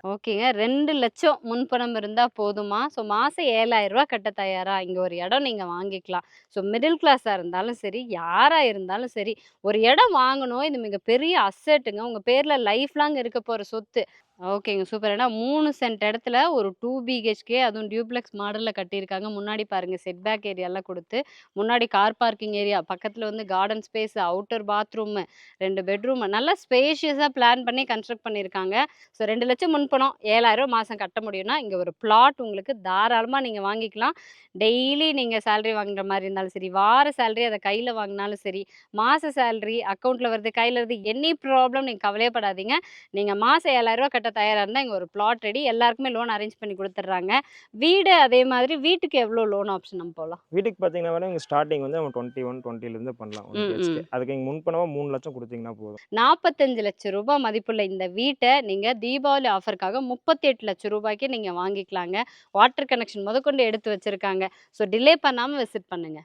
ஓகேங்க. 2,00,000 முன்பணம் இருந்தா போதுமா? ஸோ மாசம் ரூ. 7,000 கட்ட தயாரா? இங்க ஒரு இடம் நீங்க வாங்கிக்கலாம். ஸோ மிடில் கிளாஸா இருந்தாலும் சரி, யாரா இருந்தாலும் சரி, ஒரு இடம் வாங்கணும். இது மிகப்பெரிய அசெட்டுங்க. உங்க பேர்ல லைஃப் லாங் இருக்க போற சொத்து. ஓகேங்க. சூப்பர். ஏன்னா 3 சென்ட் இடத்துல ஒரு 2 பிஹெச்கே அதுவும் டியூப்ளெக்ஸ் மாடல்ல கட்டியிருக்காங்க. முன்னாடி பாருங்க செட் பேக் ஏரியாலாம் குடுத்து, முன்னாடி கார் பார்க்கிங் ஏரியா, பக்கத்துல வந்து garden space, outer bathroom, 2 bedroom நல்லா ஸ்பேஷியஸா பிளான் பண்ணி கன்ஸ்ட்ரக்ட் பண்ணியிருக்காங்க. ஸோ 2,00,000 முன்பணம், ரூ. 7,000 மாசம் கட்ட முடியும்னா, இங்க ஒரு பிளாட் உங்களுக்கு தாராளமா நீங்க வாங்கிக்கலாம். டெய்லி நீங்க சேலரி வாங்குற மாரி இருந்தாலும் சரி, வார சேலரி அத கையில வாங்குனாலும் சரி, மாச சேலரி அக்கவுண்ட்ல வருது, கையில வருது, எனி ப்ராப்ளம் நீங்க கவலையேப்படாதீங்க. நீங்க மாசம் ரூ. 7,000 கட்ட தயாரா இருந்தா, இங்க ஒரு பிளாட் ரெடி. எல்லாருக்குமே லோன் அரேஞ்ச் பண்ணி குடுத்துடுறாங்க. வீடு அதே மாதிரி வீட்டுக்கு எவ்ளோ லோன் ஆப்ஷன் நம்ம போலாம்? வீட்டுக்கு பார்த்தீங்கன்னா மேடம், இங்க ஸ்டார்ட்டிங் வந்து நம்ம 21, 20லேருந்து பண்ணலாம் 1 ம், பிஹெச்கே. ம். அதுக்கு நீங்க முன்பணமா 3,00,000 குடுத்தீங்கன்னா போதும். ரூ. 45,00,000 மதிப்புள்ள இந்த வீட்ட நீங்க தீபாவளி ஆஃபருக்காக ரூ. 38,00,000க்கு நீங்க வாங்கிக்கலாங்க. வாட்டர் கனெக்ஷன் முதற்கொண்டு எடுத்து வச்சிருக்காங்க. ஸோ டிலே பண்ணாம விசிட் பண்ணுங்க.